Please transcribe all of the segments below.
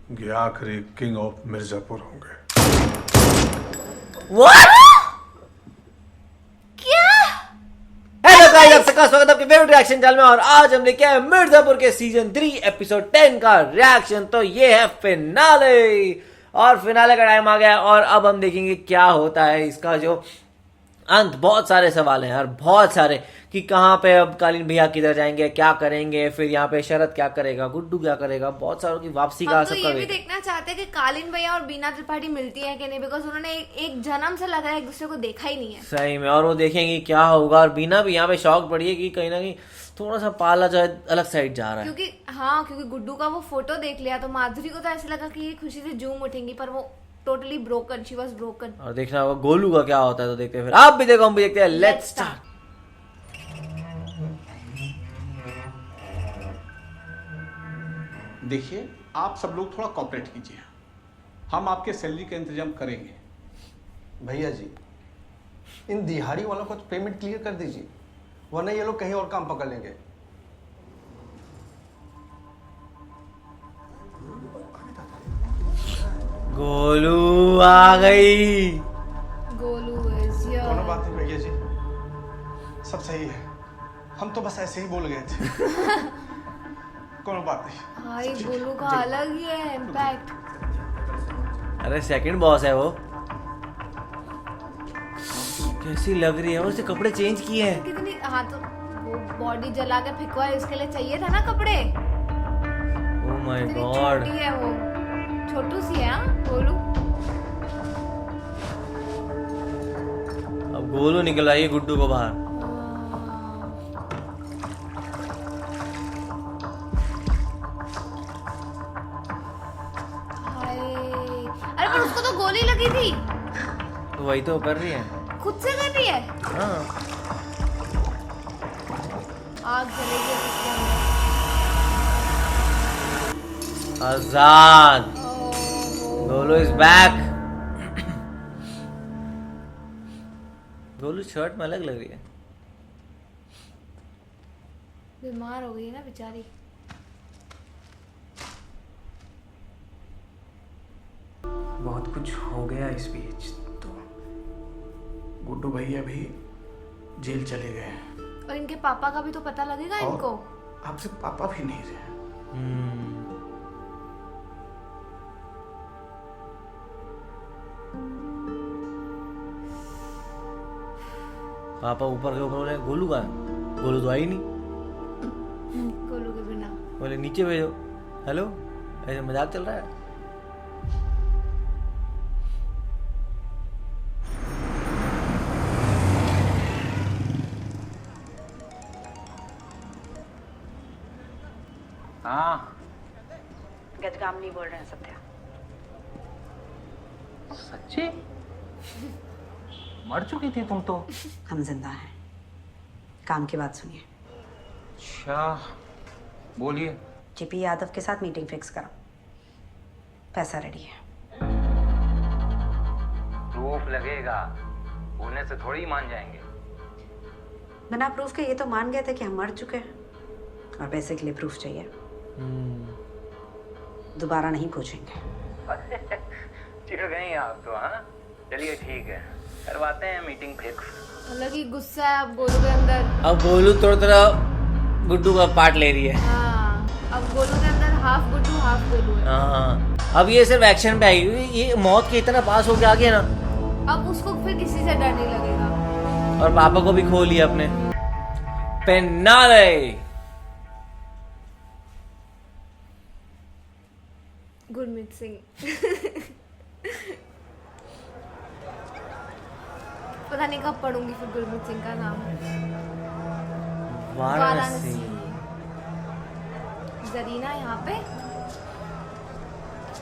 ये आखिरी king of Mirzapur होंगे। What? क्या? हेलो गाइस, आप सबका स्वागत है आपके फेवरेट रिएक्शन चैनल में। और आज हम लेके आए मिर्जापुर के सीजन 3 एपिसोड 10 का रिएक्शन। तो ये है फिनाले और फिनाले का टाइम आ गया है और अब हम देखेंगे क्या होता है इसका जो अंत। बहुत सारे सवाल हैं यार, बहुत सारे, कि कहाँ पे अब कालीन भैया किधर जाएंगे, क्या करेंगे, फिर यहाँ पे शरद क्या करेगा, गुड्डू क्या करेगा, बहुत सारों की वापसी का हम तो सबका ये भी वेट। देखना चाहते हैं कि कालीन भैया और बीना त्रिपाठी मिलती है कि नहीं, बिकॉज उन्होंने एक जन्म से लग रहा है एक दूसरे को देखा ही नहीं है। सही में, और वो देखेंगे क्या होगा। और बीना भी यहाँ पे शौक पड़ी है कि कहीं ना कहीं थोड़ा सा पाला जो है अलग साइड जा रहा है। क्योंकि गुड्डू का वो फोटो देख लिया तो माधुरी को तो ऐसा लगा कि ये खुशी से झूम उठेंगी, पर वो totally broken, she was broken. और देखना होगा गोलू का क्या होता है। तो देखते हैं, फिर आप भी देखो हम भी देखते हैं। Let's start. देखिए, आप सब लोग थोड़ा कॉपरेट कीजिए, हम आपके सैलरी का इंतजाम करेंगे। भैया जी, इन दिहाड़ी वालों को तो पेमेंट क्लियर कर दीजिए, वरना ये लोग कहीं और काम पकड़ लेंगे। गोलू आ गई। Golu is here। कोनो बात नहीं भैया जी, सब सही है, हम तो बस ऐसे ही बोल गए थे। कोनो बात नहीं। भाई गोलू का अलग ही है इम्पैक्ट। अरे सेकंड बॉस है वो। कैसी लग रही है, उसने कपड़े चेंज किए हैं। कितनी, हाँ तो वो बॉडी जला के फेंकवा, इसके लिए चाहिए था ना कपड़े। ओह माय कितनी गॉड। छोटी है वो, छोटू सी है। हाँ गोलू। अब गोलू निकल आई है गुड्डू को बाहर। अरे पर उसको तो गोली लगी थी। तो वही तो कर रही है, खुद से कर रही है। हाँ। आग जलेगी उसके अंदर। Azad. Golu is back. Golu shirt में अलग लग रही है। बीमार हो गई ना बेचारी। बहुत कुछ हो गया इस बीच। तो गुड्डू भैया भी जेल चले गए और इनके पापा का भी तो पता लगेगा और इनको। आपसे पापा भी नहीं रहे। पापा ऊपर के ऊपर बोले गोलू का है? गोलू तो आई नहीं। गोलू के बिना। बोले नीचे भेजो। हेलो, ऐसे मजाक चल रहा है। हाँ, गजगामनी बोल रहे हैं सत्या। सच्ची मर चुकी थी तुम तो। हम जिंदा हैं। काम की बात सुनिए। अच्छा, बोलिए। जीपी यादव के साथ मीटिंग फिक्स करो, पैसा रेडी है। प्रूफ लगेगा, बोलने से थोड़ी मान जाएंगे। बिना प्रूफ के ये तो मान गए थे कि हम मर चुके हैं, और पैसे के लिए प्रूफ चाहिए। दोबारा नहीं पूछेंगे। चिढ़ गई आप तो। हाँ चलिए ठीक है, करवाते हैं मीटिंग फिक्स। अलग ही गुस्सा है अब गोलू के अंदर। अब गोलू थोड़ा थोड़ा गुड्डू का पार्ट ले रही है। हाँ, अब गोलू के अंदर हाफ गुड्डू हाफ गोलू है। हाँ, अब ये सिर्फ एक्शन पे आई हुई, ये मौत के इतना पास होके आ गया ना, अब उसको फिर किसी से डर नहीं लगेगा। और पापा को भी खो लिया अपने। फिनाले। गुरमीत सिंह। पता नहीं कब पढ़ूंगी फिर गुरमीत सिंह का नाम। वाराणसी। जरीना यहाँ पे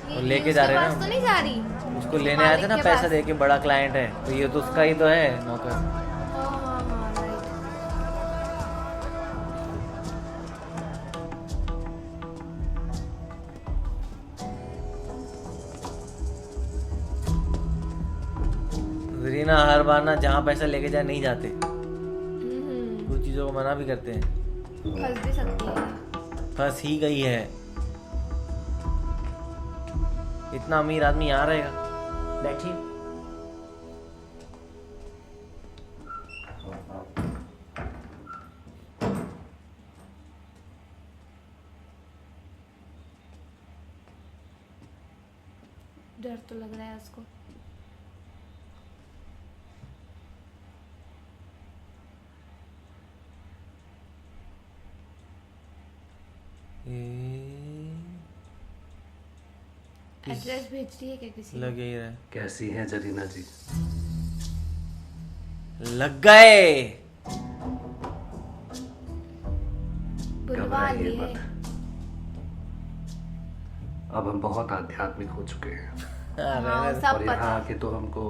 वो लेके जा रहे हैं ना। तो नहीं जा रही। उसको लेने आए थे ना पैसा दे के, बड़ा क्लाइंट है तो ये तो उसका ही तो है नौकर। हाँ, राइट। जरीना हर बार ना जहाँ पैसा लेके जाए नहीं जाते, कुछ चीजों को मना भी करते हैं। फंस भी सकती है। फंस ही गई है। इतना अमीर आदमी यहाँ रहेगा। बैठिए। डर तो लग रहा है उसको। एड्रेस भेज रही है क्या किसी लग ही रहा है। कैसी हैं जरीना जी? लग गए। बुलवा घबराइए लिए। मत। अब हम बहुत आध्यात्मिक हो चुके हैं हाँ, सब और पता यहाँ है। आके तो हमको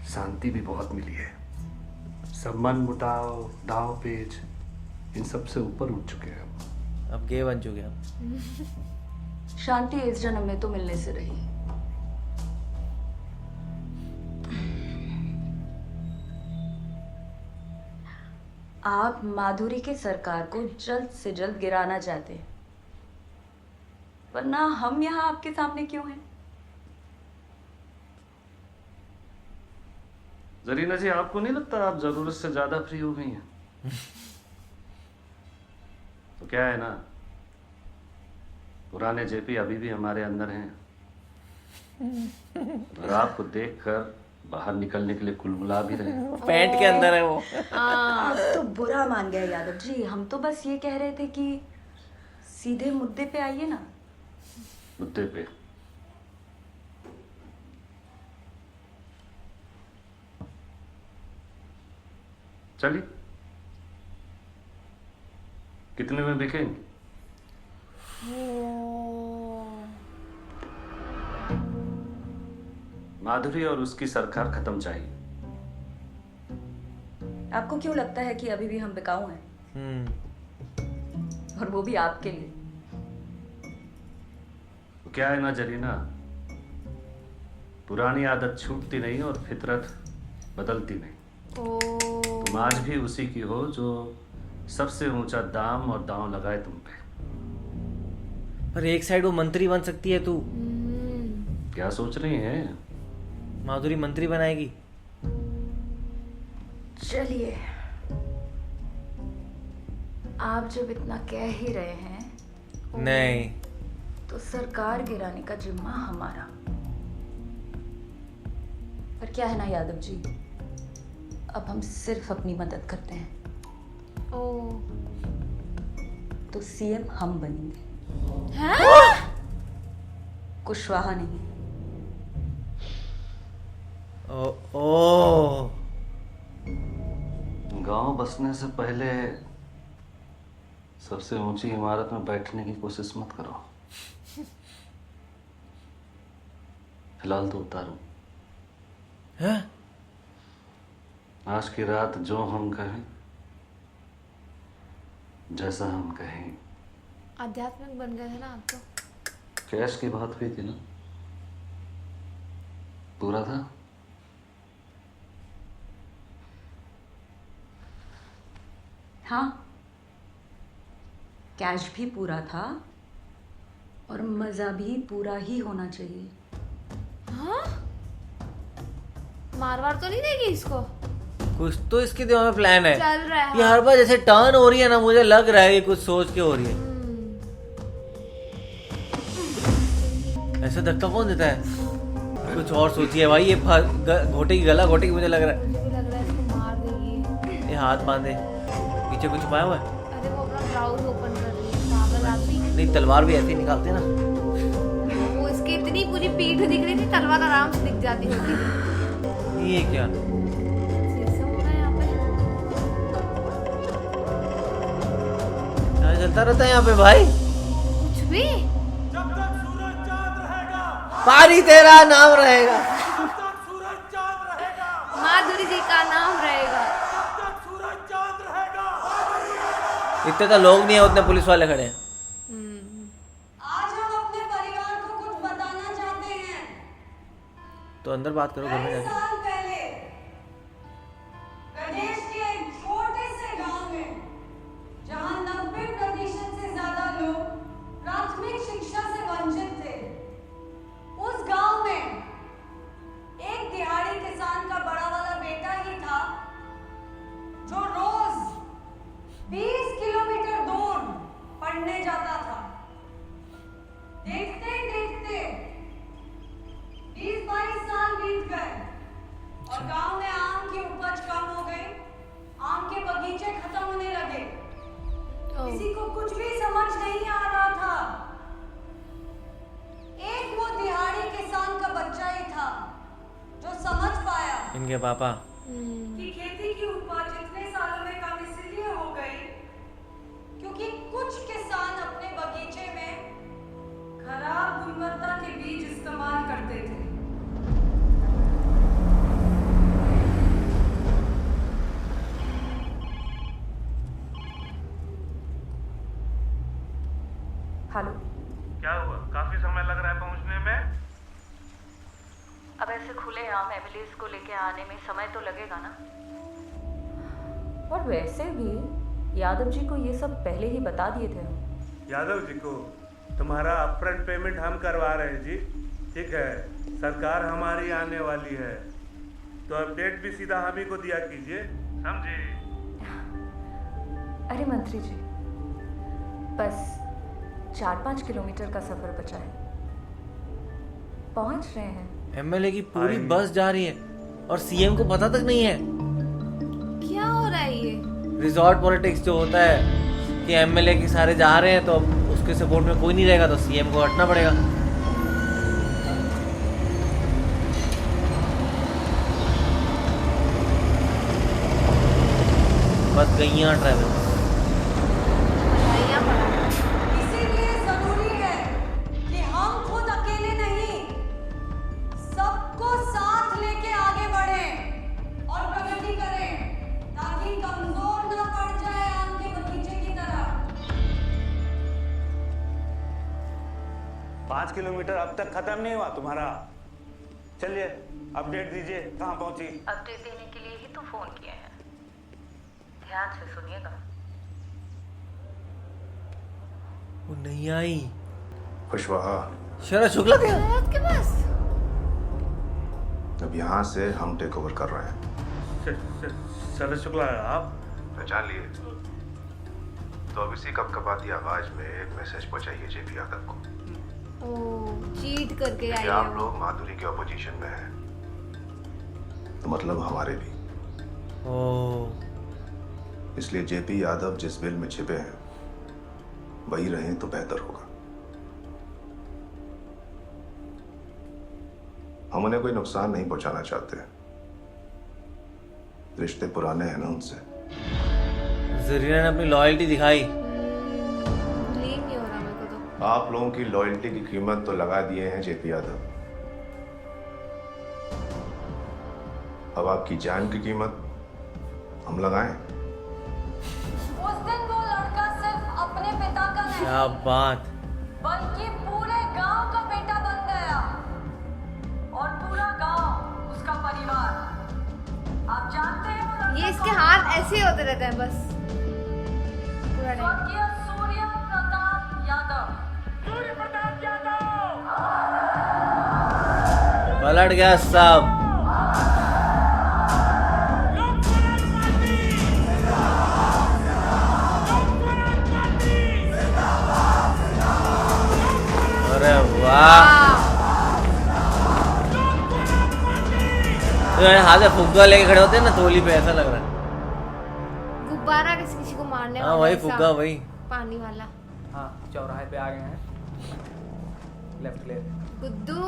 शांति भी बहुत मिली है। सब मन मुटाव, दाव पेच, इन सब से ऊपर उठ चुके हैं हम। अब गे बन चुके हम। शांति इस जन्म में तो मिलने से रही। आप माधुरी के सरकार को जल्द से जल्द गिराना चाहते हैं, वरना हम यहाँ आपके सामने क्यों हैं? जरीना जी, आपको नहीं लगता आप जरूरत से ज्यादा फ्री हो गई हैं? तो क्या है ना, पुराने जेपी अभी भी हमारे अंदर हैं और आपको देखकर बाहर निकलने के लिए कुलबुला भी रहे हैं। पैंट के अंदर है वो। आप तो बुरा मान गए यादव जी। हम तो बस ये कह रहे थे कि सीधे मुद्दे पे आइए ना। मुद्दे पे? चलिए, कितने में बिकेंगे? माधुरी और उसकी सरकार खत्म चाहिए। आपको क्यों लगता है कि अभी भी हम बिकाऊ हैं? और वो भी आपके लिए? तो क्या है ना जरीना, पुरानी आदत छूटती नहीं और फितरत बदलती नहीं। तुम आज भी उसी की हो जो सबसे ऊंचा दाम और दांव लगाए तुम पे। पर एक साइड वो मंत्री बन सकती है तू। क्या सोच रही हैं? माधुरी मंत्री बनाएगी। चलिए, आप जब इतना कह ही रहे हैं नहीं, तो सरकार गिराने का जिम्मा हमारा। पर क्या है ना यादव जी, अब हम सिर्फ अपनी मदद करते हैं। तो सीएम हम बनेंगे, कुशवाहा नहीं। ओ गांव बसने से पहले सबसे ऊंची इमारत में बैठने की कोशिश मत करो। फिलहाल तो उतारो। हैं? आज की रात जो हम कहें, जैसा हम कहें। आध्यात्मिक बन गए थे ना आप तो। कैश की बात हुई थी ना, पूरा था? हाँ, कैश भी पूरा था और मजा भी पूरा ही होना चाहिए। हाँ? मारवार तो नहीं देगी इसको? कुछ तो इसके दिमाग में प्लान है। चल रहा है। ये हर बार जैसे टर्न हो रही है ना, मुझे लग रहा है कि कुछ सोच के हो रही है। ऐसा धक्का कौन देता है? कुछ और सोचिए भाई। ये घोटे की गला घोटे की मुझे लग रहा है। मुझे लग रहा है इसको मार देगी। ये हाथ बांधे, पीछे कुछ छुपाया हुआ है। अरे वो अपना ब्लाउज ओपन कर रही है, पागल आदमी। नहीं, तलवार भी ऐसे ही निकालते ना। वो इसकी इतनी पूरी पीठ दिख रही थी, तलवार आराम से दिख जाती होगी। ये क्या ऐसा हो रहा है यहाँ पे? क्या चलता रहता है यहाँ पे भाई? कुछ भी। पानी तेरा नाम रहेगा। माधुरी जी का नाम रहेगा। इतने तो लोग नहीं है, उतने पुलिस वाले खड़े हैं। आज हम अपने परिवार को कुछ बताना चाहते हैं। तो अंदर बात करो, घर में जाके। साल पहले प्रदेश के एक छोटे से गांव में, जहां 90% से ज्यादा लोग प्राथमिक शिक्षा से वंचित थे, इनके पापा। कि खेती की उपज इतने सालों में कम इसलिए हो गई क्योंकि कुछ किसान अपने बगीचे में खराब गुणवत्ता के बीज इस्तेमाल करते थे। हेलो, क्या हुआ? काफी समय लग रहा है पहुंचने में। अब ऐसे खुलेआम एमिलीज को लेके आने में समय तो लगेगा ना। और वैसे भी यादव जी को ये सब पहले ही बता दिए थे हम। यादव जी को तुम्हारा अपफ्रंट पेमेंट हम करवा रहे हैं जी। ठीक है, सरकार हमारी आने वाली है तो अपडेट भी सीधा हम ही को दिया कीजिए, समझे? अरे मंत्री जी, बस 4-5 किलोमीटर का सफर बचा है, पहुंच रहे हैं। एमएलए की पूरी बस जा रही है और सीएम को पता तक नहीं है। क्या हो रहा है ये? रिजॉर्ट पॉलिटिक्स जो होता है कि एमएलए की सारे जा रहे हैं तो अब उसके सपोर्ट में कोई नहीं रहेगा तो सीएम को हटना पड़ेगा। बस गईयां ट्रैवल। इसीलिए जरूरी है कि हम खुद अकेले नहीं, सबको साथ लेके आगे बढ़ें और प्रगति करें ताकि कमजोर न पड़ जाए आम के बगीचे की तरह। 5 किलोमीटर अब तक खत्म नहीं हुआ तुम्हारा। चलिए अपडेट दीजिए, कहाँ पहुंची? अपडेट देने के लिए ही तो फोन किए हैं, ध्यान से सुनिएगा। वो नहीं आई। खुशवाहा, शरद शुक्ला क्या? शरद के पास? अब यहाँ से हम टेक ओवर कर रहे हैं। शरद शुक्ला आप पहचान लिए? तो अब इसी कपकपाती आवाज में एक मैसेज पहुंचाइए जेपी यादव को। चीट करके आई कि है आप वो। लोग माधुरी के ऑपोजिशन में हैं, तो मतलब हमारे भी। इसलिए जेपी यादव जिस बिल में छिपे हैं वही रहें तो बेहतर होगा। हम उन्हें कोई नुकसान नहीं पहुंचाना चाहते, रिश्ते पुराने हैं ना उनसे। जरीना ने अपनी लॉयल्टी दिखाई। बिलीव नहीं हो रहा मेरे को तो। आप लोगों की लॉयल्टी की कीमत तो लगा दिए हैं जेपी यादव, अब आपकी जान की कीमत हम लगाएं। उस दिन वो लड़का सिर्फ अपने पिता का नहीं क्या बात। बल्कि पूरे गांव का बेटा बन गया और पूरा गांव उसका परिवार। आप जानते हैं वो लड़का ये इसके कौन हाथ था? ऐसे ही होते रहते हैं बस पूरा टाइम। स्वर्गीय सूर्य प्रताप यादव। पलट गया सब। अरे वाह, तो हाथ में फुग्गा लेके खड़े होते हैं ना थोली पे, ऐसा लग रहा है। गुब्बारा किसी किसी को मारने हाँ वाला वही ऐसा, फुग्गा वही। पानी वाला। हाँ, चौराहे पे आ गए हैं, लेफ्ट ले। गुड्डू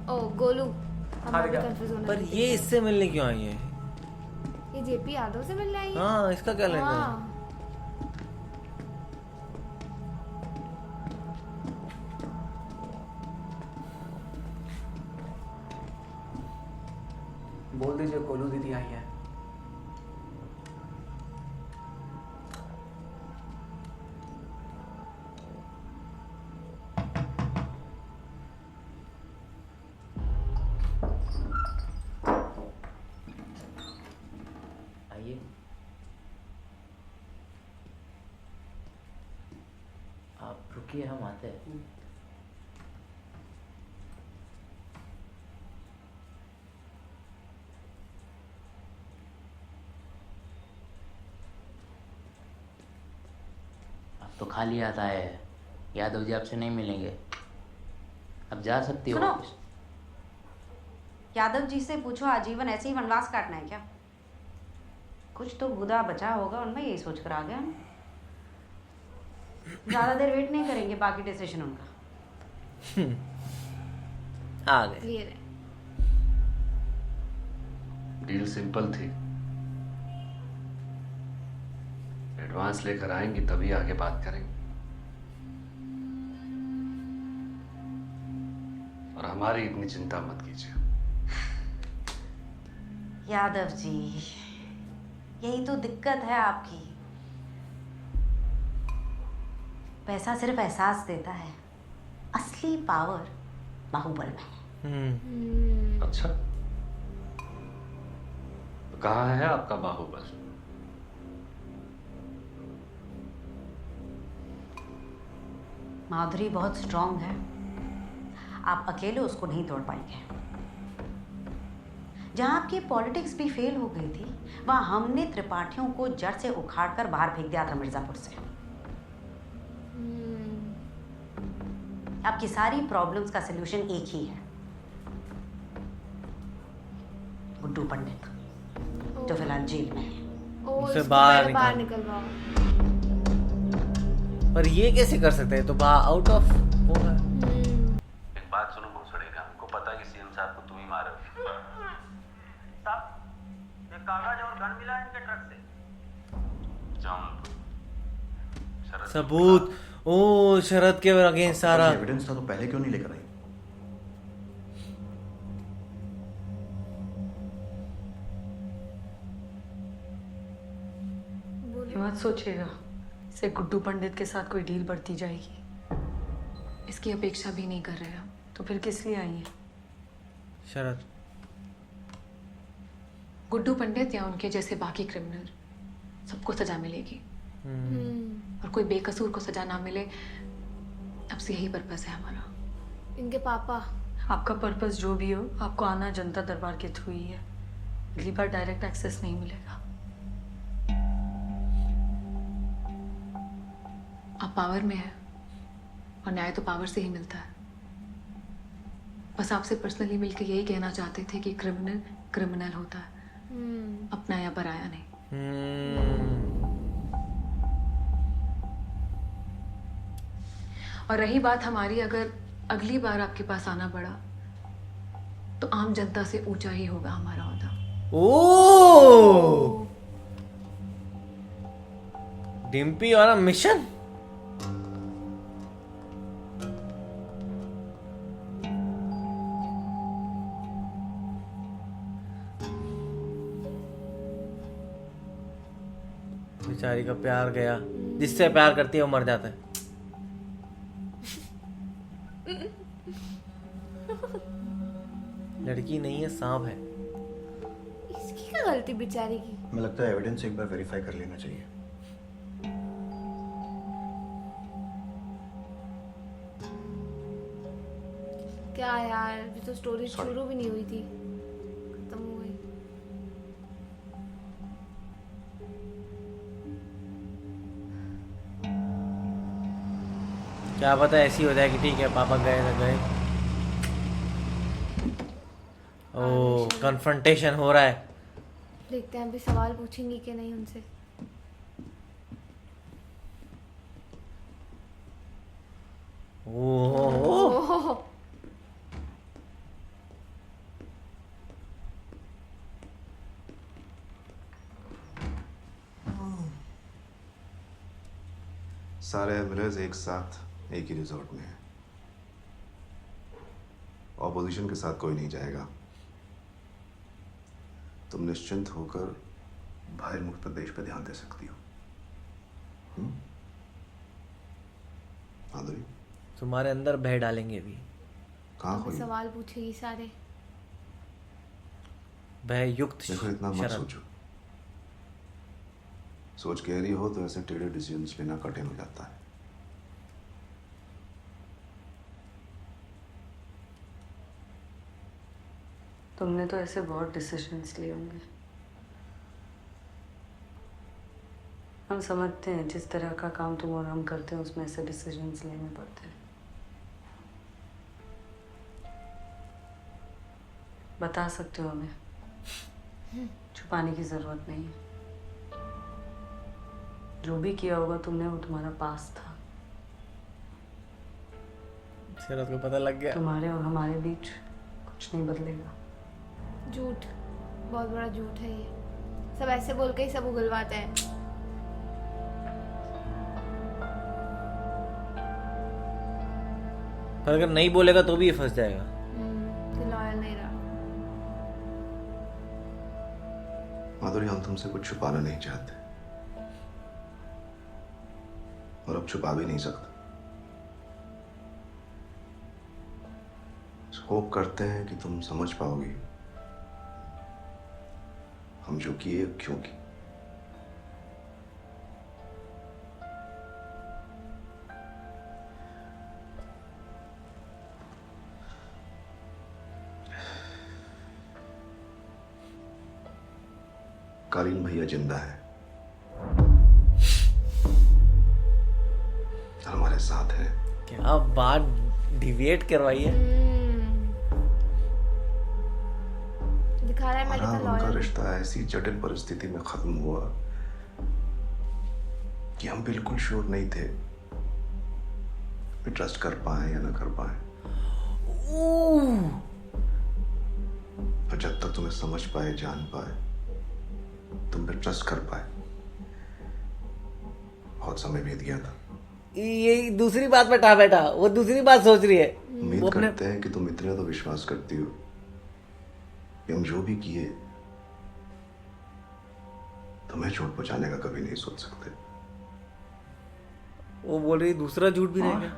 ओ गोलू, हमारे क्या? कंफ्यूज होने पर लगते ये हैं। इससे मिलने क्यों आई है? ये जेपी यादव से मिलने आई है? हाँ, इसका क्या लेना है? हाँ। बोल दीजिए कोलू दीदी आई है। आइए, आप रुकिए, हम आते हैं। अब तो खाली आता है, यादव जी आपसे नहीं मिलेंगे, अब जा सकती हो। सुनो, यादव जी से पूछो आजीवन ऐसे ही वनवास काटना है क्या? कुछ तो बुदा बचा होगा उनमें, यही सोच कर आ गया। ज्यादा देर वेट नहीं करेंगे, बाकी डिसीजन उनका। आ गए। क्लियर है। डील सिंपल थी, एडवांस लेकर आएंगी तभी आगे बात करेंगे। और हमारी इतनी चिंता मत कीजिए। यादव जी, यही तो दिक्कत है आपकी। पैसा सिर्फ एहसास देता है, असली पावर बाहुबल में है। अच्छा, तो कहाँ है आपका बाहुबल? माधुरी बहुत स्ट्रांग है, आप अकेले उसको नहीं तोड़ पाएंगे। जहां आपकी पॉलिटिक्स भी फेल हो गई थी, वहां हमने त्रिपाठियों को जड़ से उखाड़कर बाहर फेंक दिया था मिर्जापुर से। आपकी सारी प्रॉब्लम्स का सलूशन एक ही है, गुड्डू पंडित, जो फिलहाल जेल में है। उसे बाहर निकलवाओ। पर ये कैसे कर सकते हैं? तो बाहर आउट ऑफ होगा। एक बात सुनो भोसड़े का, हमको पता है कि सीएम साहब को तुम ही मारे हो। ये कागज और गन मिला इनके ट्रक से। जंप सबूत। ओ शरद के अगेंस्ट सारा एविडेंस था तो पहले क्यों नहीं लेकर आई? मत सोचिएगा इससे गुड्डू पंडित के साथ कोई डील बढ़ती जाएगी। इसकी अपेक्षा भी नहीं कर रहे हम, तो फिर किस लिए आई है? शरद, गुड्डू पंडित या उनके जैसे बाकी क्रिमिनल सबको सजा मिलेगी, और कोई बेकसूर को सजा ना मिले, अब से यही पर्पस है हमारा। इनके पापा। आपका पर्पस जो भी हो, आपको आना जनता दरबार के थ्रू ही है। अगली बार डायरेक्ट एक्सेस नहीं मिलेगा। आप पावर में है, और न्याय तो पावर से ही मिलता है। बस आपसे पर्सनली मिलकर यही कहना चाहते थे कि क्रिमिनल क्रिमिनल होता है, अपना या पराया नहीं। और रही बात हमारी, अगर अगली बार आपके पास आना पड़ा तो आम जनता से ऊंचा ही होगा हमारा ओहदा। ओ डिम्पी और मिशन। बेचारी का प्यार गया, जिससे प्यार करती है वो मर जाता है। लड़की नहीं है, सांप है। इसकी क्या गलती बेचारी की? मुझे लगता है एविडेंस एक बार वेरीफाई कर लेना चाहिए। क्या यार, अभी तो स्टोरी शुरू भी नहीं हुई थी, खत्म हो गई। क्या पता ऐसी हो जाए कि ठीक है पापा गए तो गए। ओ कन्फ्रंटेशन हो रहा है। देखते हैं अभी सवाल पूछेंगी कि नहीं उनसे। ओह सारे एम्बुलेंस एक साथ एक ही रिजॉर्ट में है। ऑपोजिशन के साथ कोई नहीं जाएगा। तुम निश्चिंत होकर भाई मुक्त प्रदेश पे ध्यान दे सकती हो। माधुरी, तुम्हारे अंदर बह डालेंगे भी। कहाँ खोई? सवाल पूछेगी सारे। बह युक्त। देखो इतना मत सोचो। सोच कह रही हो तो ऐसे टेढ़े डिसीजंस लेना कठिन हो जाता है। तुमने तो ऐसे बहुत डिसीजंस लिए होंगे। हम समझते हैं जिस तरह का काम तुम और हम करते हैं उसमें ऐसे डिसीजंस लेने पड़ते हैं। बता सकते हो हमें, छुपाने की जरूरत नहीं है। जो भी किया होगा तुमने वो तुम्हारा पास था। शरद को पता लग गया। तुम्हारे और हमारे बीच कुछ नहीं बदलेगा। झूठ। बहुत बड़ा झूठ है ये, सब ऐसे बोल के ही सब उगलवाते हैं। पर अगर नहीं बोलेगा तो भी ये फंस जाएगा। लॉयल नहीं रहा। माधुरी, हम तुमसे कुछ छुपाना नहीं चाहते और अब छुपा भी नहीं सकते। होप करते हैं कि तुम समझ पाओगी हम जो किए क्यों किए। कालीन भैया जिंदा है, हमारे साथ है। क्या बात डिविएट करवाई है। दिखा रहा है मैं कितना उनका लॉयल। रिश्ता ऐसी जटिल परिस्थिति में खत्म हुआ कि हम बिल्कुल श्योर नहीं थे कि ट्रस्ट कर पाए या ना कर पाए। और जब तक तुम्हें समझ पाए, जान पाए, तुम पे ट्रस्ट कर पाए, बहुत समय बीत गया था। ये दूसरी बात बैठा बैठा वो दूसरी बात सोच रही है। उम्मीद करते हैं कि तुम इतना तो विश्वास करती हो कि हम जो भी किए तुम्हें चोट पहुंचाने का कभी नहीं सोच सकते। वो बोल रही दूसरा झूठ भी रहेगा।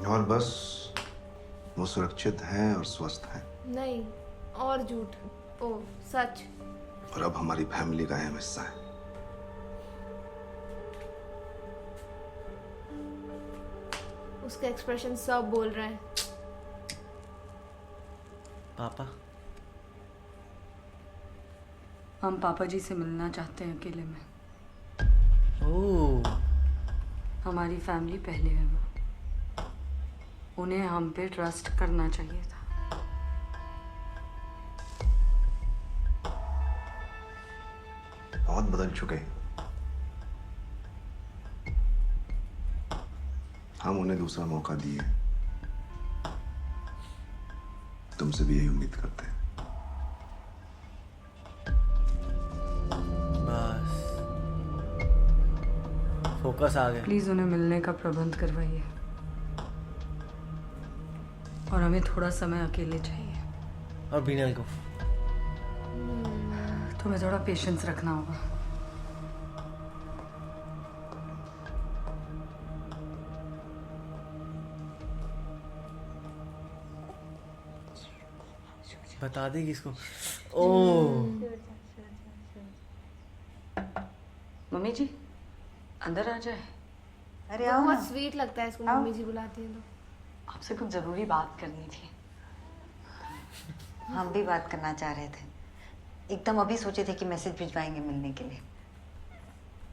और बस वो सुरक्षित हैं और स्वस्थ हैं। नहीं, और झूठ। ओ सच। और अब हमारी फैमिली का अहम हिस्सा है। उसके एक्सप्रेशन सब बोल रहे हैं। पापा, हम पापा जी से मिलना चाहते हैं अकेले में। ओह, हमारी फैमिली पहले है वो, उन्हें हम पे ट्रस्ट करना चाहिए था। बहुत बदल चुके हैं, हम उन्हें दूसरा मौका दिए। तुमसे भी यही उम्मीद करते हैं। बस फोकस आ गया। प्लीज उन्हें मिलने का प्रबंध करवाइए और हमें थोड़ा समय अकेले चाहिए। और बीनल को तुम्हें थोड़ा पेशेंस रखना होगा। बता देगी इसको। ओह मम्मी जी अंदर आ जाए। अरे आओ बहुत ना। स्वीट लगता है इसको, आओ। मम्मी जी बुलाती है तो। आपसे कुछ जरूरी बात करनी थी। हम भी बात करना चाह रहे थे, एकदम अभी सोचे थे कि मैसेज भिजवाएंगे मिलने के लिए।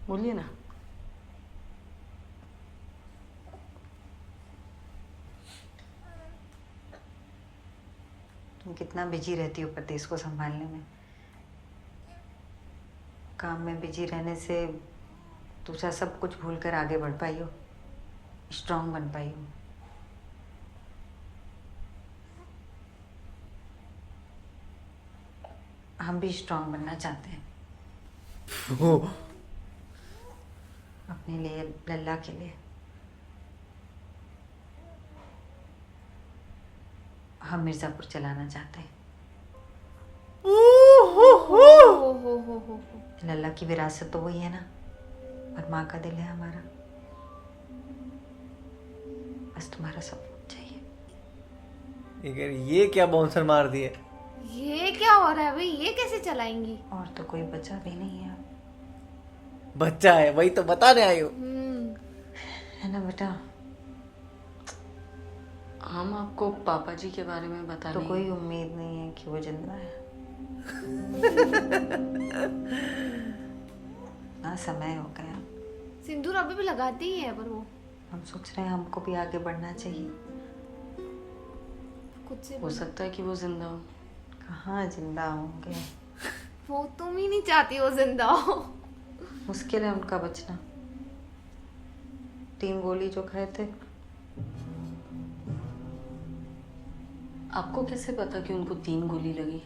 बोलिए ना। तुम कितना बिजी रहती हो परदेश को संभालने में। काम में बिजी रहने से दूसरा सब कुछ भूलकर आगे बढ़ पाई हो, स्ट्रांग बन पाई हो। हम भी स्ट्रांग बनना चाहते हैं अपने लिए, लल्ला के लिए। हम मिर्जापुर चलाना चाहते हैं। लल्ला की विरासत तो वही है ना, और माँ का दिल है हमारा। बस तुम्हारा सपोर्ट चाहिए। ये क्या बाउंसर मार दिए। ये क्या हो रहा है भाई, ये कैसे चलाएंगी? और तो कोई बचा भी नहीं है। बच्चा है, वही तो बताने आई हो। है ना बेटा? हम आपको पापा जी के बारे में बता तो कोई उम्मीद नहीं है कि वो जिंदा है। ना समय हो गया। सिंदूर अभी भी लगाती ही है, पर वो हम सोच रहे हैं हमको भी आगे बढ़ना चाहिए। खुद से हो सकता है कि वो जिंदा हो। कहाँ जिंदा होंगे? वो तुम ही नहीं चाहती वो जिंदा हो। मुश्किल है उनका बचना। 3 गोली जो खाए थे आपको कैसे पता कि उनको 3 गोली लगी?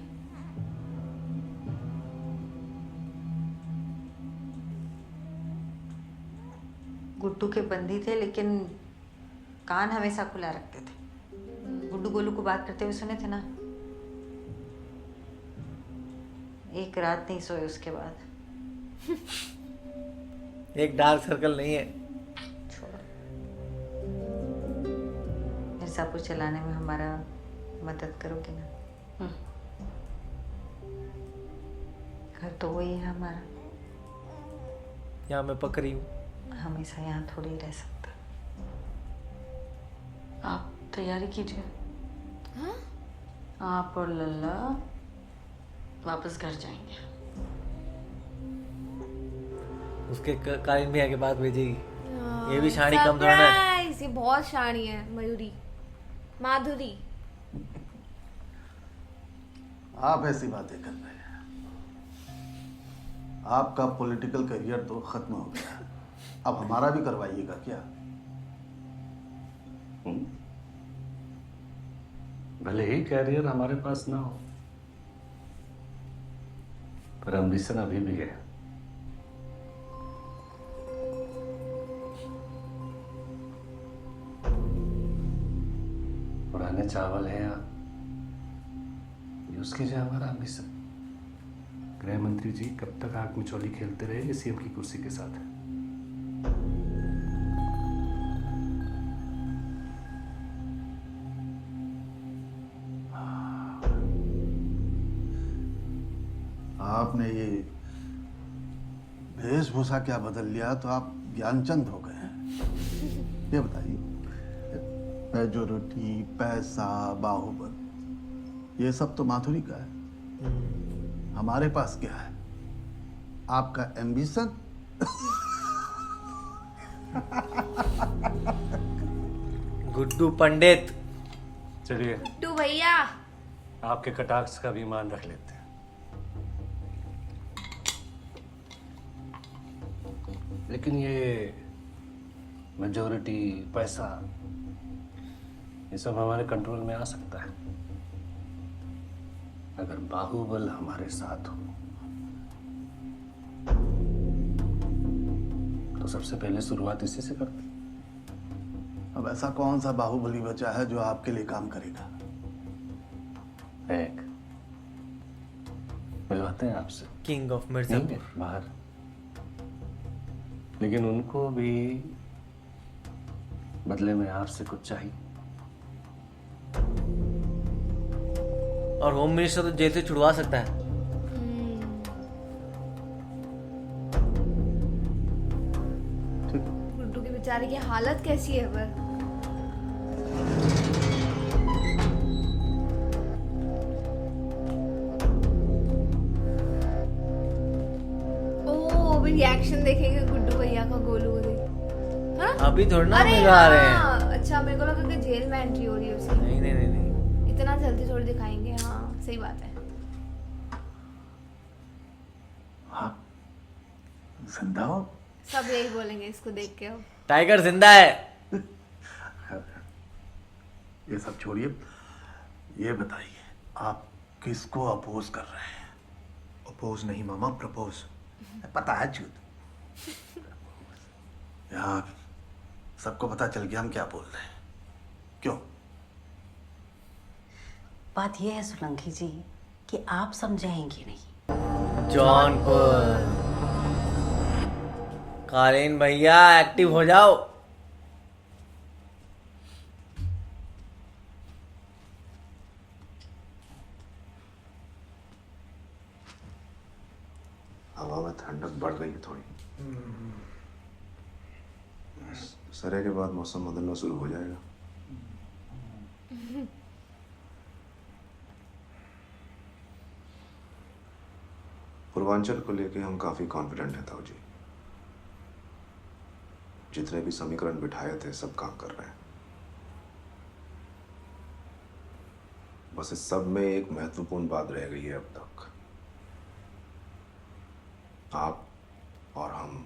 गुड्डू के बंदी थे, लेकिन कान हमेशा खुला रखते थे। गुड्डू गोलू को बात करते हुए सुने थे ना। एक रात नहीं सोए उसके बाद। एक डार्क सर्कल नहीं है। मिर्जापुर चलाने में हमारा मदद करोगे ना? घर तो वही है हमारा। यहाँ मैं पकड़ी हूँ, हमेशा यहाँ थोड़ी रह सकता। आप तैयारी कीजिए। हाँ? आप और लल्ला वापस घर जाएंगे। उसके कालीन भैया के पास भेजेगी। ये भी शानी कम थोड़ा ना है। सरप्राइज! ये बहुत शानी है। मयूरी, माधुरी। आप ऐसी बातें कर रहे हैं। आपका पॉलिटिकल करियर तो खत्म हो गया, अब हमारा भी करवाइएगा क्या? भले ही कैरियर हमारे पास ना हो, पर एम्बिशन अभी भी है। पुराने चावल है या यूज कीजिए हमारा एम्बिशन। गृह मंत्री जी कब तक आंख मिचौली खेलते रहेंगे सीएम की कुर्सी के साथ? आपने ये वेशभूषा क्या बदल लिया तो आप ज्ञानचंद हो गए हैं। ये बताइए, मेजोरिटी, पैसा, बाहुबल, ये सब तो माधुरी का है। हमारे पास क्या है? आपका एम्बिशन। गुड्डू पंडित। चलिए, गुड्डू भैया। आपके कटाक्ष का भी मान रख लेते हैं। लेकिन ये मेजोरिटी, पैसा, ये सब हमारे कंट्रोल में आ सकता है अगर बाहुबल हमारे साथ हो। तो सबसे पहले शुरुआत इसी से करते। अब ऐसा कौन सा बाहुबली बचा है जो आपके लिए काम करेगा? एक मिलवाते हैं आपसे, किंग ऑफ मिर्जापुर। बाहर, लेकिन उनको भी बदले में आपसे कुछ चाहिए। और होम मिनिस्टर तो जेल से छुड़वा सकता है। गुड्डू के बेचारे की हालत कैसी है पर? ओ, अभी रिएक्शन देखेंगे गुड्डू भैया का गोलू को देख। हाँ? अभी थोड़ा ना अरे मिलवा रहे हैं। हाँ, अच्छा मेरे को लगा कि जेल में एंट्री हो रही है उसकी। नहीं नहीं नहीं नहीं, इतना जल्दी थोड़ी दिखाएंगे। हाँ सही बात है। हाँ, जिंदा हो? सब यही बोलेंगे इसको देख के। टाइगर जिंदा है। ये सब छोड़िए, ये बताइए आप किसको अपोज कर रहे हैं? अपोज नहीं मामा, प्रपोज। पता है झूठ। यार सबको पता चल गया हम क्या बोल रहे हैं। क्यों? बात यह है सोलंकी जी कि आप समझाएंगे नहीं। जौनपुर। कालीन भैया एक्टिव हो जाओ। हवा में ठंडक बढ़ रही है थोड़ी। सरे के बाद मौसम बदलना शुरू हो जाएगा। पूर्वांचल को लेके हम काफी कॉन्फिडेंट हैं ताऊ जी। जितने भी समीकरण बिठाए थे सब काम कर रहे हैं। बस इस सब में एक महत्वपूर्ण बात रह गई है अब तक। आप और हम,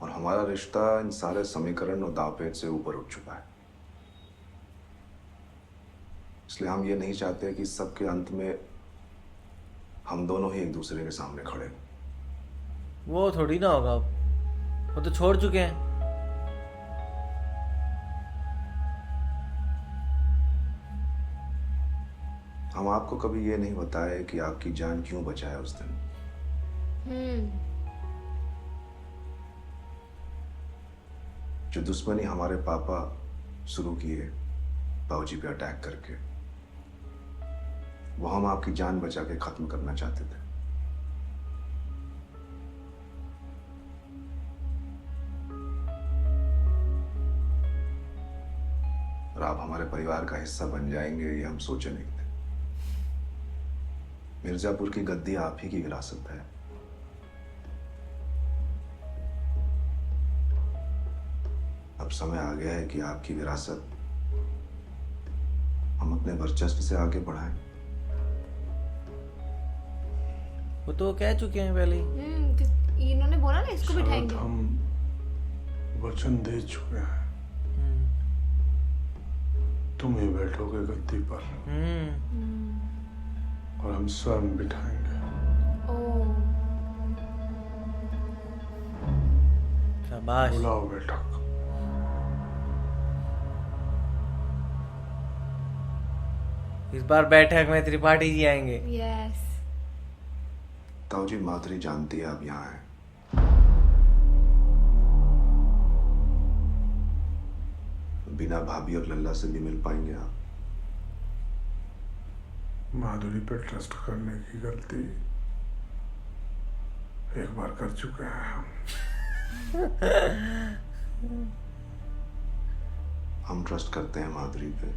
और हमारा रिश्ता इन सारे समीकरण और दांवपेच से ऊपर उठ चुका है। इसलिए हम ये नहीं चाहते कि सबके अंत में हम दोनों ही एक दूसरे के सामने खड़े हों। वो थोड़ी ना होगा, वो तो छोड़ चुके हैं। हम आपको कभी ये नहीं बताए कि आपकी जान क्यों बचाया उस दिन। जो दुश्मनी हमारे पापा शुरू किए बाबूजी पे अटैक करके, वो हम आपकी जान बचा के खत्म करना चाहते थे। और आप हमारे परिवार का हिस्सा बन जाएंगे ये हम सोचे नहीं थे। मिर्जापुर की गद्दी आप ही की विरासत है। अब समय आ गया है कि आपकी विरासत हम अपने वर्चस्व से आगे बढ़ाएं। वो तो कह चुके हैं पहले ही। इन्होंने बोला ना इसको बिठाएंगे। हम वचन दे चुके हैं, तुम ही बैठोगे गद्दी पर और हम स्वयं बिठाएंगे। शाबाश। बुलाओ बैठक। इस बार बैठक में त्रिपाठी जी आएंगे। यस। ताऊ जी, माधुरी जानती है आप यहाँ हैं। बिना भाभी और लल्ला से भी मिल पाएंगे आप? माधुरी पे ट्रस्ट करने की गलती एक बार कर चुके हैं हम ट्रस्ट करते हैं माधुरी पे।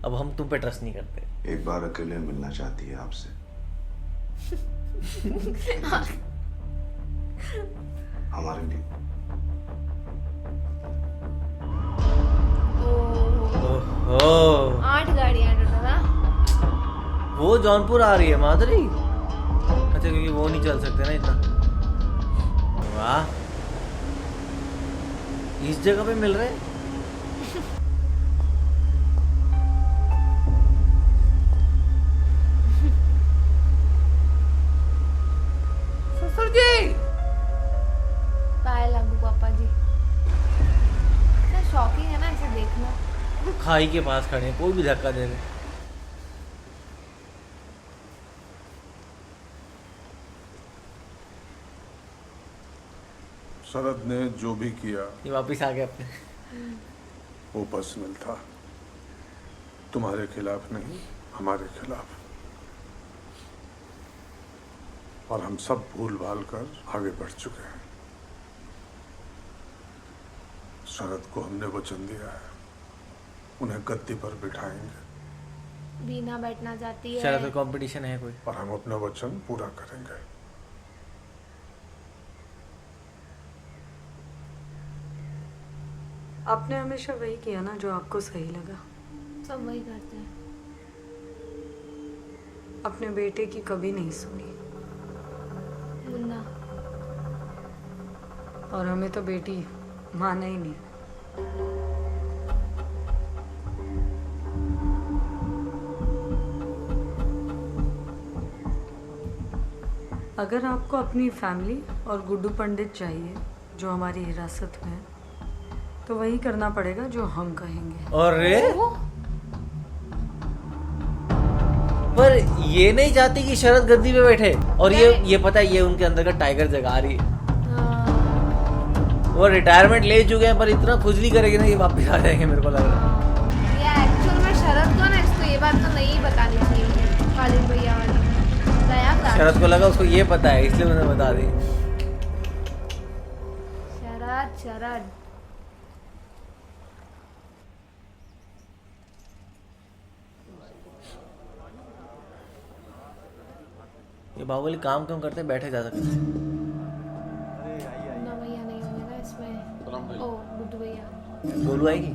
अब हम तुम पे ट्रस्ट नहीं करते। एक बार अकेले मिलना चाहती है आपसे। हमारे लिए। ओह, 8 गाड़ियां टोटल। वो जौनपुर आ रही है माधुरी। अच्छा, क्योंकि वो नहीं चल सकते ना इतना। वाह, इस जगह पे मिल रहे हैं। ससुर जी, पाए लगू पापा जी। इतना शॉकिंग है ना इसे देखना। खाई के पास खड़े हैं, कोई भी धक्का दे रहे। शरद ने जो भी किया ये वापिस आ गए अपने। वो पर्सनल था, तुम्हारे खिलाफ नहीं, हमारे खिलाफ। और हम सब भूल भाल कर आगे बढ़ चुके हैं। शरद को हमने वचन दिया है, उन्हें गद्दी पर बिठाएंगे। बीना बैठना चाहती है। शरद का कंपटीशन है कोई? और हम अपना वचन पूरा करेंगे। आपने हमेशा वही किया ना जो आपको सही लगा। सब वही करते हैं। अपने बेटे की कभी नहीं सुनी। मुन्ना। और हमें तो बेटी माना ही नहीं। अगर आपको अपनी फैमिली और गुड्डू पंडित चाहिए जो हमारी हिरासत में है, तो वही करना पड़ेगा जो हम कहेंगे। और पर ये नहीं चाहती कि शरद गद्दी पे बैठे। और ये पता है, ये उनके अंदर का टाइगर जगा रही है। वो रिटायरमेंट ले चुके हैं, पर इतना खुजली करेगी ना, ये वापस आ जाएंगे मेरे को लग रहा है। ये एक्चुअल में शरद को ना, इसको ये बात तो नहीं बतानी चाहिए खालिद भैया वाली। शरद को लगा उसको ये पता है, इसलिए उन्हें बता दी। शरद ये बाहुबली काम कम करते, बैठे जा सकते। ना भैया नहीं होंगे ना इसमें। ओ गुड्डू भैया। गोलू आएगी।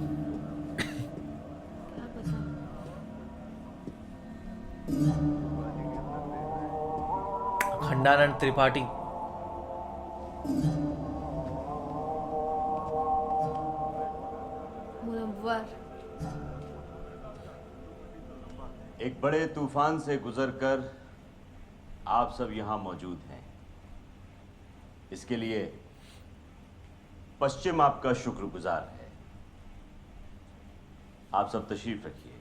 क्या पता। खंडानंद त्रिपाठी। मुनव्वर। एक बड़े तूफान से गुजरकर आप सब यहाँ मौजूद हैं। इसके लिए पश्चिम आपका शुक्रगुजार है। आप सब तशरीफ रखिए।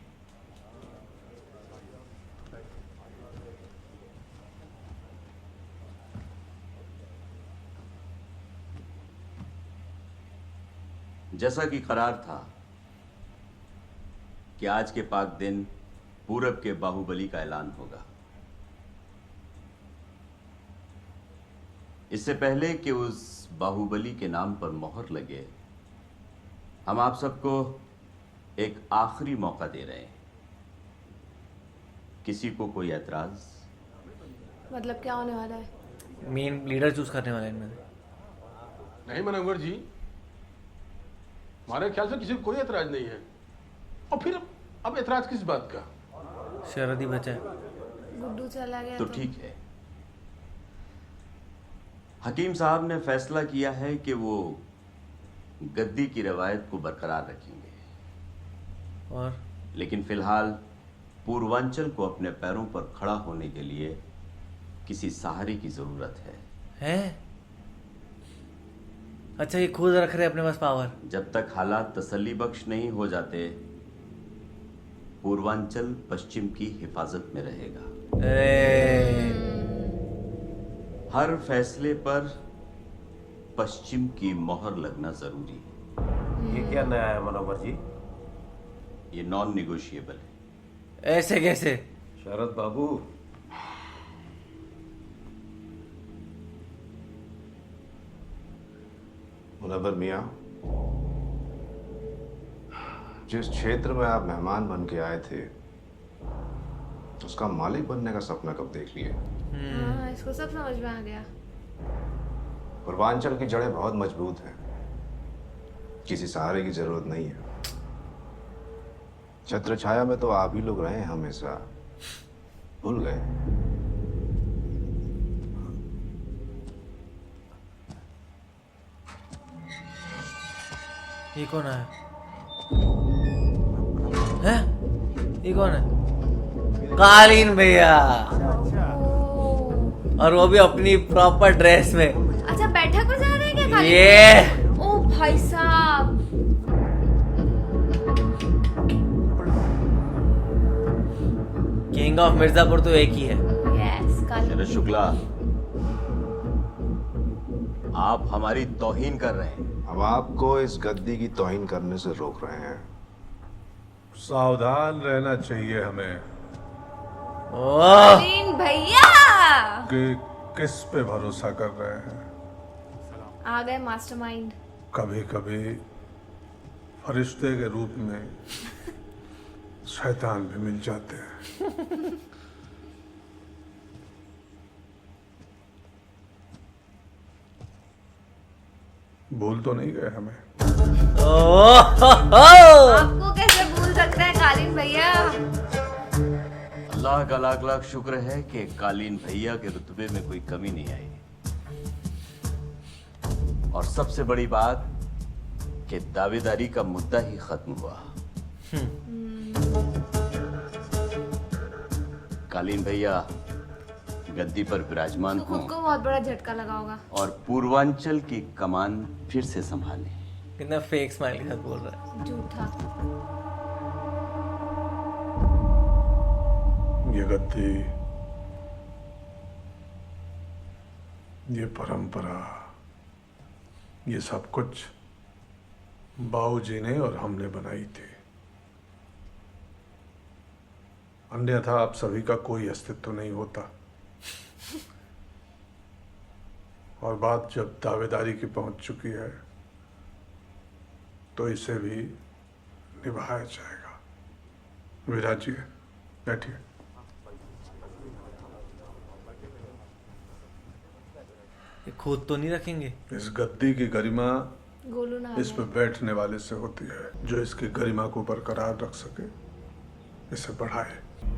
जैसा कि करार था कि आज के पाक दिन पूरब के बाहुबली का ऐलान होगा। इससे पहले कि उस बाहुबली के नाम पर मोहर लगे, हम आप सबको एक आखिरी मौका दे रहे हैं। किसी को कोई ऐतराज? मतलब क्या होने वाला है? मेन लीडर चूज करने वाले हैं इनमें। नहीं मनोहर जी, हमारे ख्याल से किसी को कोई ऐतराज नहीं है। और फिर अब ऐतराज किस बात का? शरद ही बचा है। गुड्डू चला गया तो ठीक है। हकीम साहब ने फैसला किया है कि वो गद्दी की रवायत को बरकरार रखेंगे, और लेकिन फिलहाल पूर्वांचल को अपने पैरों पर खड़ा होने के लिए किसी सहारे की जरूरत है। अच्छा, ये खुद रख रहे अपने पास पावर। जब तक हालात तसल्ली बख्श नहीं हो जाते, पूर्वांचल पश्चिम की हिफाजत में रहेगा। हर फैसले पर पश्चिम की मोहर लगना जरूरी है। ये क्या नया है मनोहर जी? ये नॉन निगोशिएबल है। ऐसे कैसे? शरद बाबू, मुनव्वर मियाँ, जिस क्षेत्र में आप मेहमान बन के आए थे, उसका मालिक बनने का सपना कब देख लिए? हाँ, इसको सब समझ में आ गया। पूर्वांचल की जड़ें बहुत मजबूत हैं, किसी सहारे की जरूरत नहीं है। छत्र छाया में तो आप ही लोग रहे हैं हमेशा, भूल गए? ये कौन है? हैं? ये कौन है? कालीन भैया, और वो भी अपनी प्रॉपर ड्रेस में। अच्छा, बैठक में जा रहे हैं क्या कालीन? ये ओ भाई साहब, किंग ऑफ मिर्जापुर तो एक ही है। यस, कालीन। शरद शुक्ला, आप हमारी तौहीन कर रहे हैं। हम आपको इस गद्दी की तौहीन करने से रोक रहे हैं। सावधान रहना चाहिए हमें कालीन भैया कि किस पे भरोसा कर रहे हैं। आ गए मास्टरमाइंड। कभी कभी फरिश्ते के रूप में शैतान भी मिल जाते हैं। भूल तो नहीं गए हमें? आपको कैसे भूल सकते हैं कालीन भैया? अल्लाह का लाख लाख शुक्र है कि कालीन भैया के रुतबे में कोई कमी नहीं आई। और सबसे बड़ी बात कि दावेदारी का मुद्दा ही खत्म हुआ। कालीन भैया गद्दी पर विराजमान तो हों खुद को बहुत बड़ा झटका लगा होगा। और पूर्वांचल की कमान फिर से संभालें। कितना फेक स्माइल के साथ बोल रहा है। झूठा। ये गद्दी, ये परंपरा, ये सब कुछ बाबूजी ने और हमने बनाई थी। अन्यथा आप सभी का कोई अस्तित्व नहीं होता। और बात जब दावेदारी की पहुंच चुकी है तो इसे भी निभाया जाएगा। विराज जी, बैठिए। ये खुद तो नहीं रखेंगे? इस गद्दी की गरिमा गोलू नाम इस पे बैठने वाले से होती है। जो इसकी गरिमा को बरकरार रख सके, इसे बढ़ाए।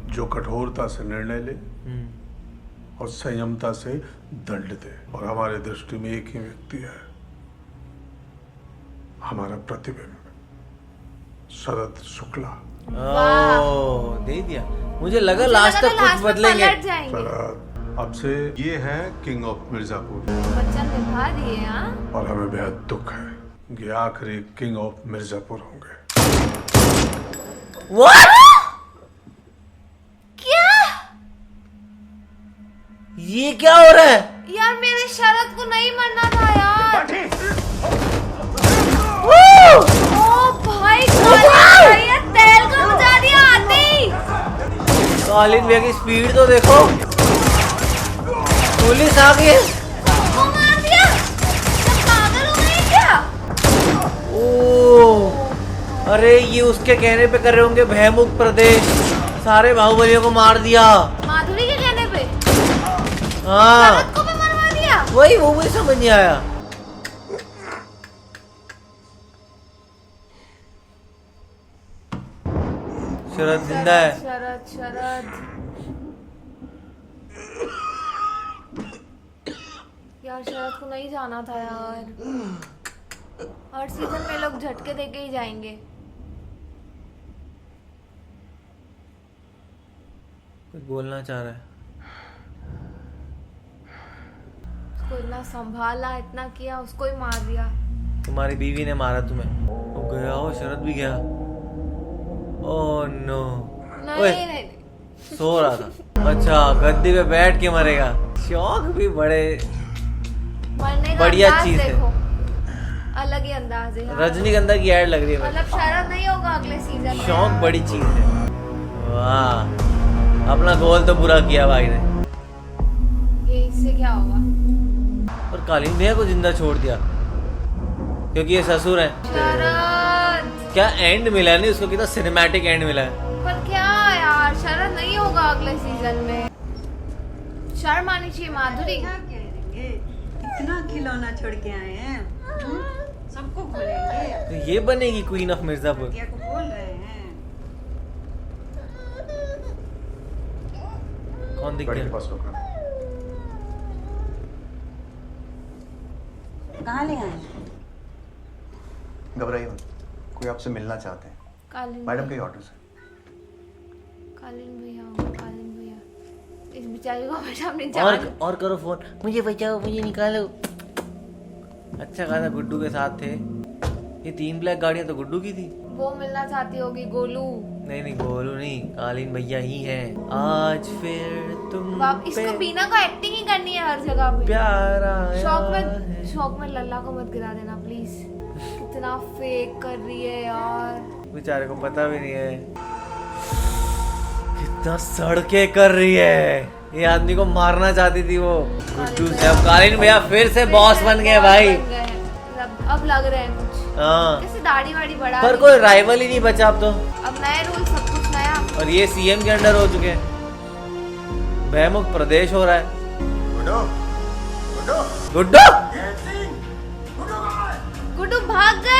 जो कठोरता से निर्णय ले, और संयमता से दंड दे। और हमारे दृष्टि में एक ही व्यक्ति है, हमारा प्रतिबिंब, शरद शुक्ला। दे दिया। मुझे लगा लास्ट तक कुछ बदलेंगे। शरद अब से ये है किंग ऑफ मिर्जापुर, वचन निभा दिए। हाँ, और हमें बेहद दुख है कि आखिरी किंग ऑफ मिर्जापुर होंगे। What? क्या? ये क्या हो रहा है? यार मेरे शरद को नहीं मरना था यार। ओ भाई भैया तेल का बुझा दिया आते ही। कालीन भैया की स्पीड तो देखो। पुलिस आ गई है। वो मार दिया। सब पागल हो गए क्या? ओ, अरे ये उसके कहने पे कर रहे होंगे भयमुक्त प्रदेश। सारे बाहुबलियों को मार दिया। माधुरी के कहने पे? हाँ, शरद को भी मरवा दिया। वही वो मुझे समझ नहीं आया। शरद जिंदा है। शरद शरद यार, शरद को नहीं जाना था यार। हर सीजन में लोग झटके देके ही जाएंगे। कुछ बोलना चाह रहा है। उसको इतना संभाला, इतना किया, उसको ही मार दिया। तुम्हारी बीवी ने मारा तुम्हें। वो गया हो, शरद भी गया। Oh no. नहीं नहीं, सो रहा था। अच्छा, गद्दी पे बैठ के मरेगा। शौक भी बड़े मरने का बढ़िया अंदाज चीज है। देखो, अलग ही अंदाज है यार। रजनीगंधा की ऐड लग रही है। मतलब शरद नहीं होगा अगले सीजन में। शौक बड़ी चीज है। वाह, अपना गोल तो पूरा किया भाई ने। ये इससे क्या होगा? और कालीन भैया को जिंदा छोड़ दिया क्योंकि ये ससुर है। शरद क्या एंड मिला नहीं उसको, कितना सिनेमैटिक एंड मिला है। पर क्या यार, शरद नहीं होगा अगले सीजन में। शर्म आनी चाहिए माधुरी। इतना खिलौना छोड़ के आए हैं, सबको खोलेंगे। तो ये बनेगी क्वीन ऑफ मिर्जापुर। को खोल रहे हैं। कौन दिख गया? कहाँ ले आए? घबराइए मत, कोई आपसे मिलना चाहते हैं। मैडम के ऑर्डर से। कालीन भैया, कालीन भैया, इस बेचारी को हमेशा अपनी जान। और करो फोन, मुझे बचाओ, मुझे निकालो। अच्छा खासा गुड्डू के साथ थे। ये 3 ब्लैक गाड़ियां तो गुड्डू की थी। वो मिलना चाहती होगी गोलू। नहीं गोलू नहीं, कालीन भैया ही हैं। आज फिर तुम इसको बीना को एक्टिंग ही करनी है हर जगह पे। प्यार शौक में लल्ला को मत गिरा देना प्लीज। कितना फेक कर रही है यार। बेचारे को पता भी नहीं है कितना सड़के कर रही है। ये आदमी को मारना चाहती थी वो गुड्डू से। अब कालीन भैया फिर से बॉस बन गए भाई। अब लग रहे हैं कुछ। हाँ, कैसे दाढ़ी वाड़ी बढ़ा पर कोई राइवल ही नहीं बचा अब तो। अब नए रूल, सब कुछ नया। और ये सीएम के अंडर हो चुके हैं। भयमुक्त प्रदेश हो रहा है। गुड्डू गुड्डू भाग गए।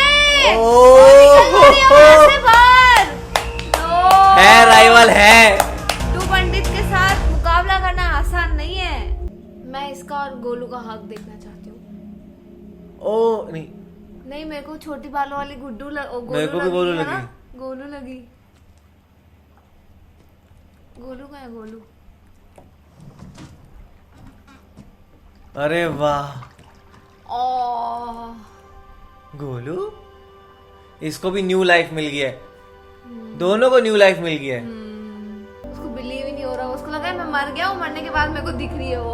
है राइवल है। गुड्डू पंडित के साथ मुकाबला करना आसान नहीं है। मैं इसका और गोलू का हक देखना चाहती हूँ। ओ नहीं नहीं, मेरे को छोटी बालों वाली गुड्डू मेरे को भी गोलू लगी। गोलू लगी। गोलू का है गोलू। अरे वाह, ओ गोलू, इसको भी न्यू लाइफ मिल गया है। दोनों को न्यू लाइफ मिल गया है। उसको बिलीव ही नहीं हो रहा। उसको लगा है मैं मर गया हूँ, मरने के बाद मेरे को दिख रही है वो।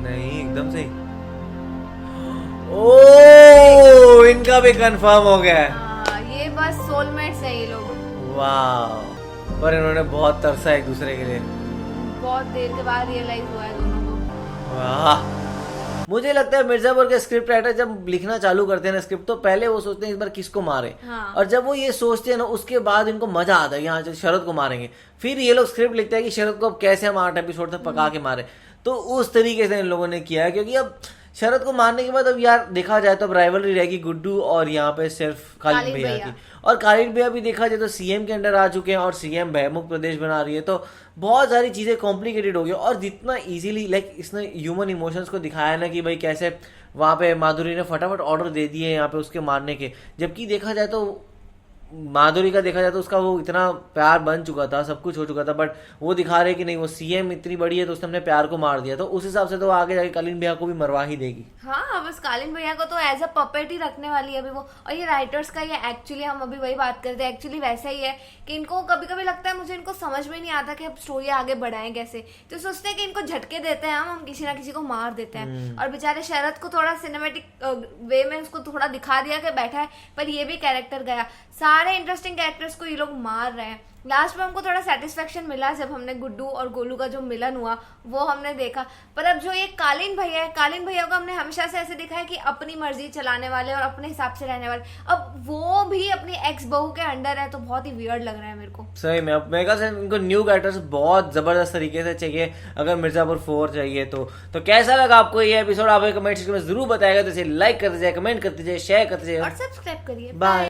नहीं, एकदम सही। ओ, इनका भी कंफर्म हो गया है। ये बस सोलमेट्स हैं ये लोग। वाह, पर इन्होंने बहुत तरसा एक दूसरे के लिए। बहुत देर के बाद रियलाइज हुआ है दोनों को। वाह, मुझे लगता है मिर्जापुर के स्क्रिप्ट राइटर जब लिखना चालू करते हैं ना स्क्रिप्ट, तो पहले वो सोचते हैं इस बार किसको मारे। हाँ। और जब वो ये सोचते हैं ना, उसके बाद इनको मजा आता है यहाँ शरद को मारेंगे। फिर ये लोग स्क्रिप्ट लिखते हैं कि शरद को अब कैसे हम 8 एपिसोड तक पका के मारे। तो उस तरीके से इन लोगों ने किया है, क्योंकि अब शरद को मारने के बाद अब यार देखा जाए तो अब राइवलरी रहेगी गुड्डू और यहाँ पे सिर्फ कालीन भैया की। और कालीन भैया भी देखा जाए तो सीएम के अंडर आ चुके हैं और सीएम भयमुक्त प्रदेश बना रही है, तो बहुत सारी चीजें कॉम्प्लिकेटेड हो गई। और जितना इजीली लाइक इसने ह्यूमन इमोशंस को दिखाया ना कि भाई कैसे वहाँ पे माधुरी ने फटाफट ऑर्डर दे दिए यहाँ पे उसके मारने के, जबकि देखा जाए तो माधुरी का देखा जाए तो उसका वो इतना प्यार बन चुका था, सब कुछ हो चुका था, बट वो दिखा रहे कि नहीं वो सीएम इतनी बड़ी है तो उसने अपने प्यार को मार दिया, तो उस हिसाब से तो आगे जाके कालीन भैया को भी मरवा ही देगी। हाँ, बस कालीन भैया को तो एज अ पपेट ही रखने वाली है अभी वो। और ये राइटर्स का ये एक्चुअली हम अभी वही बात करते हैं, एक्चुअली वैसा ही है कि इनको कभी कभी लगता है, मुझे इनको समझ में नहीं आता कि अब स्टोरी आगे बढ़ाएं कैसे, तो सोचते हैं कि इनको झटके देते हैं हम किसी ना किसी को मार देते हैं। और बेचारे शरद को थोड़ा सिनेमेटिक वे में उसको थोड़ा दिखा दिया कि बैठा है, पर ये भी कैरेक्टर गया। सारे इंटरेस्टिंग कैरेक्टर्स को ये लोग मार रहे हैं। लास्ट में हमको थोड़ा सेटिस्फेक्शन मिला जब हमने गुड्डू और गोलू का जो मिलन हुआ वो हमने देखा, पर अब जो ये कालीन भैया है, कालीन भैया को हमने हमेशा से ऐसे देखा है कि अपनी मर्जी चलाने वाले और अपने हिसाब से रहने वाले, अब वो भी अपनी एक्स बहू के अंडर है, तो बहुत ही वियर्ड लग रहा है मेरे को। सही में अब मेरे ख्याल से इनको न्यू कैरेक्टर्स बहुत जबरदस्त तरीके से चाहिए अगर मिर्जापुर 4 चाहिए तो कैसा लगा आपको ये एपिसोड? आप कमेंट सेक्शन में जरूर बताएगा, तो इसे लाइक कर दीजिए, कमेंट कर दीजिए, शेयर कर दीजिए और सब्सक्राइब करिए। बाय।